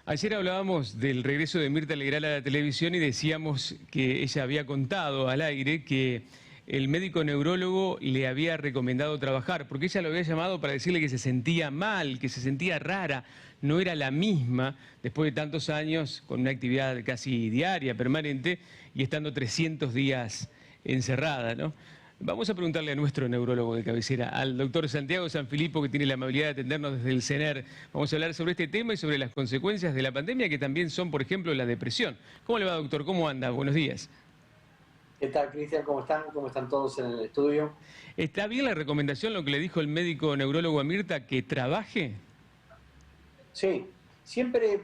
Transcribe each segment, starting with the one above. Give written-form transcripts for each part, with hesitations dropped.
Ayer hablábamos del regreso de Mirta Legrand a la televisión y decíamos que ella había contado al aire que el médico neurólogo le había recomendado trabajar, porque ella lo había llamado para decirle que se sentía mal, que se sentía rara, no era la misma después de tantos años con una actividad casi diaria, permanente, y estando 300 días encerrada, ¿no? Vamos a preguntarle a nuestro neurólogo de cabecera, al doctor Santiago Sanfilippo, que tiene la amabilidad de atendernos desde el CENER. Vamos a hablar sobre este tema y sobre las consecuencias de la pandemia, que también son, por ejemplo, la depresión. ¿Cómo le va, doctor? ¿Cómo anda? Buenos días. ¿Qué tal, Cristian? ¿Cómo están? ¿Cómo están todos en el estudio? ¿Está bien la recomendación, lo que le dijo el médico neurólogo a Mirta, que trabaje? Sí, siempre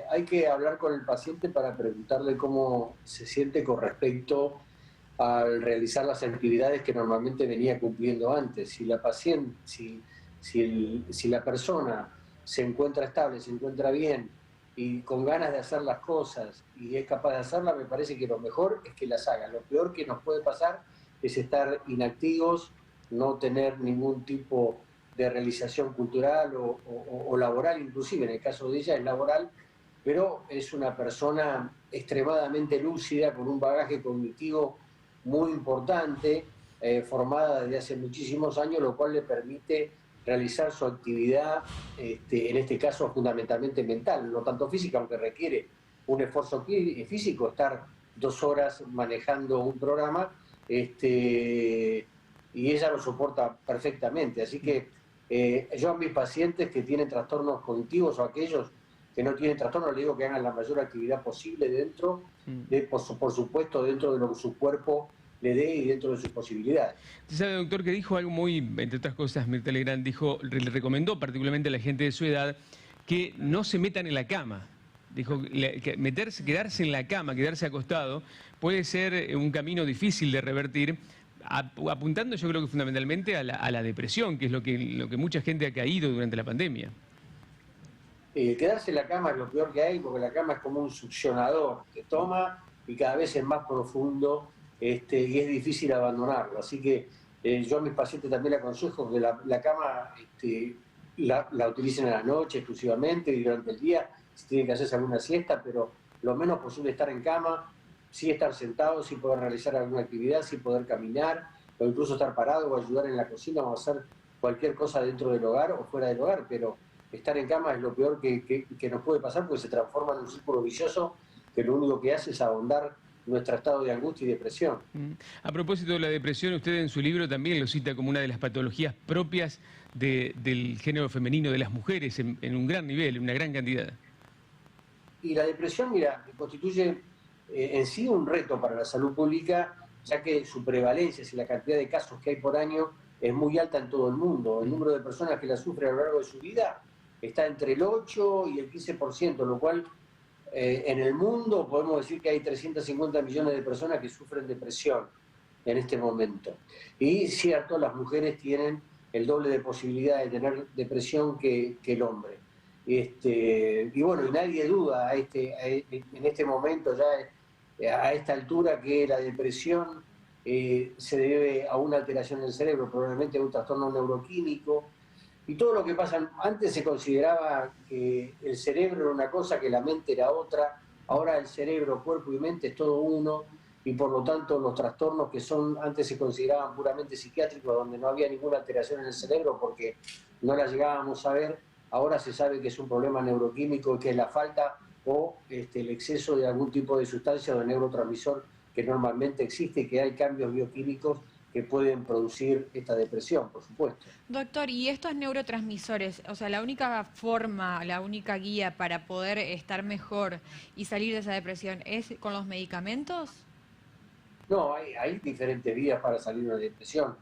hay que hablar con el paciente para preguntarle cómo se siente con respecto al realizar las actividades que normalmente venía cumpliendo antes. Si la paciente, si la persona se encuentra estable, se encuentra bien y con ganas de hacer las cosas y es capaz de hacerlas, me parece que lo mejor es que las haga. Lo peor que nos puede pasar es estar inactivos, no tener ningún tipo de realización cultural o laboral, inclusive en el caso de ella es laboral, pero es una persona extremadamente lúcida, con un bagaje cognitivo muy importante, formada desde hace muchísimos años, lo cual le permite realizar su actividad, en este caso fundamentalmente mental, no tanto física, aunque requiere un esfuerzo físico, estar 2 horas manejando un programa, y ella lo soporta perfectamente. Así que yo a mis pacientes que tienen trastornos cognitivos o aquellos que no tienen trastorno, les digo que hagan la mayor actividad posible dentro por supuesto, dentro de lo que su cuerpo le dé y dentro de sus posibilidades. Usted sabe, doctor, que dijo algo muy, entre otras cosas, Mirta Legrand dijo, le recomendó particularmente a la gente de su edad que no se metan en la cama. Dijo que quedarse en la cama, quedarse acostado, puede ser un camino difícil de revertir, apuntando yo creo que fundamentalmente a la depresión, que es lo que mucha gente ha caído durante la pandemia. Quedarse en la cama es lo peor que hay, porque la cama es como un succionador, te toma y cada vez es más profundo, y es difícil abandonarlo. Así que yo a mis pacientes también les aconsejo que la cama la utilicen a la noche exclusivamente y durante el día, si tienen que hacerse alguna siesta, pero lo menos posible estar en cama, sí estar sentado, sí poder realizar alguna actividad, sí poder caminar, o incluso estar parado o ayudar en la cocina o hacer cualquier cosa dentro del hogar o fuera del hogar, pero estar en cama es lo peor que nos puede pasar, porque se transforma en un círculo vicioso que lo único que hace es ahondar nuestro estado de angustia y depresión. A propósito de la depresión, usted en su libro también lo cita como una de las patologías propias del género femenino, de las mujeres, en un gran nivel, en una gran cantidad. Y la depresión, mira, constituye en sí un reto para la salud pública, ya que su prevalencia, si la cantidad de casos que hay por año es muy alta en todo el mundo. El número de personas que la sufren a lo largo de su vida está entre el 8 y el 15%, lo cual en el mundo podemos decir que hay 350 millones de personas que sufren depresión en este momento. Y cierto, las mujeres tienen el doble de posibilidad de tener depresión que el hombre. Y bueno, y nadie duda en este momento, ya a esta altura, que la depresión se debe a una alteración del cerebro, probablemente a un trastorno neuroquímico. Y todo lo que pasa, antes se consideraba que el cerebro era una cosa, que la mente era otra, ahora el cerebro, cuerpo y mente es todo uno, y por lo tanto los trastornos que antes se consideraban puramente psiquiátricos, donde no había ninguna alteración en el cerebro porque no la llegábamos a ver, ahora se sabe que es un problema neuroquímico, que es la falta o el exceso de algún tipo de sustancia o de neurotransmisor que normalmente existe, y que hay cambios bioquímicos que pueden producir esta depresión, por supuesto. Doctor, ¿y estos neurotransmisores, o sea, la única forma, la única guía para poder estar mejor y salir de esa depresión es con los medicamentos? No, hay diferentes vías para salir de una depresión.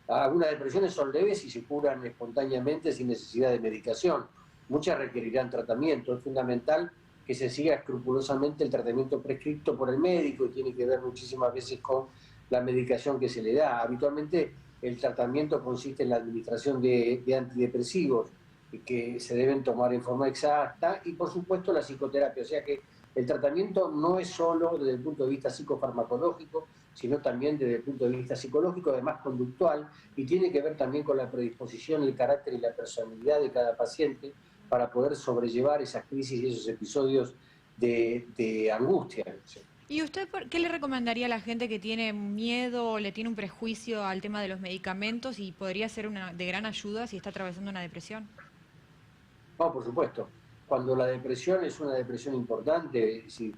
Algunas depresiones son leves y se curan espontáneamente sin necesidad de medicación. Muchas requerirán tratamiento. Es fundamental que se siga escrupulosamente el tratamiento prescrito por el médico, y tiene que ver muchísimas veces con la medicación que se le da. Habitualmente el tratamiento consiste en la administración de antidepresivos que se deben tomar en forma exacta, y por supuesto la psicoterapia. O sea que el tratamiento no es solo desde el punto de vista psicofarmacológico, sino también desde el punto de vista psicológico, además conductual, y tiene que ver también con la predisposición, el carácter y la personalidad de cada paciente, para poder sobrellevar esas crisis y esos episodios de angustia. ¿Y usted qué le recomendaría a la gente que tiene miedo o le tiene un prejuicio al tema de los medicamentos y podría ser de gran ayuda si está atravesando una depresión? No, por supuesto. Cuando la depresión es una depresión importante, es decir,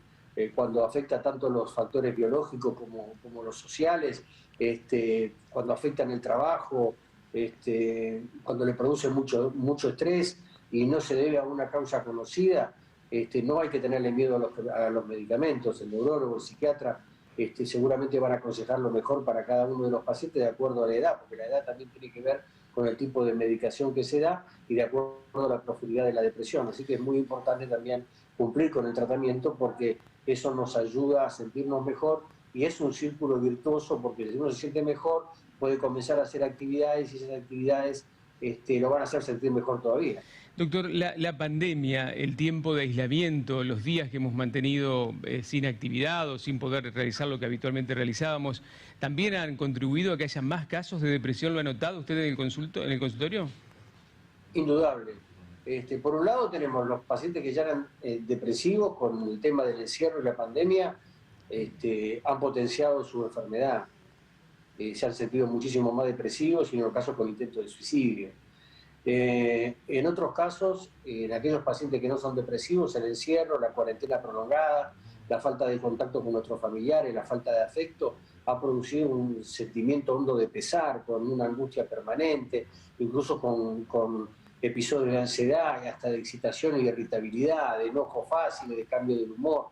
cuando afecta tanto los factores biológicos como los sociales, cuando afectan el trabajo, cuando le produce mucho estrés y no se debe a una causa conocida, no hay que tenerle miedo a los medicamentos. El neurólogo, el psiquiatra, seguramente van a aconsejar lo mejor para cada uno de los pacientes de acuerdo a la edad, porque la edad también tiene que ver con el tipo de medicación que se da y de acuerdo a la profundidad de la depresión. Así que es muy importante también cumplir con el tratamiento porque eso nos ayuda a sentirnos mejor y es un círculo virtuoso porque si uno se siente mejor puede comenzar a hacer actividades y esas actividades lo van a hacer sentir mejor todavía. Doctor, la pandemia, el tiempo de aislamiento, los días que hemos mantenido sin actividad o sin poder realizar lo que habitualmente realizábamos, ¿también han contribuido a que haya más casos de depresión? ¿Lo ha notado usted en el consultorio? Indudable. Por un lado tenemos los pacientes que ya eran depresivos con el tema del encierro y la pandemia, han potenciado su enfermedad. Se han sentido muchísimo más depresivos y en casos con intentos de suicidio. En otros casos, en aquellos pacientes que no son depresivos, el encierro, la cuarentena prolongada, la falta de contacto con nuestros familiares, la falta de afecto, ha producido un sentimiento hondo de pesar, con una angustia permanente, incluso con episodios de ansiedad, y hasta de excitación y de irritabilidad, de enojo fácil, de cambio del humor.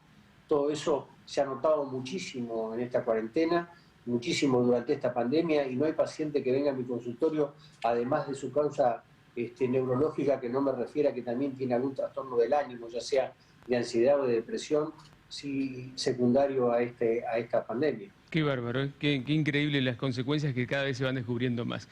Todo eso se ha notado muchísimo en esta cuarentena, muchísimo durante esta pandemia, y no hay paciente que venga a mi consultorio, además de su causa neurológica, que no me refiera que también tiene algún trastorno del ánimo, ya sea de ansiedad o de depresión, sí, secundario a esta pandemia. Qué bárbaro, qué increíble las consecuencias que cada vez se van descubriendo más.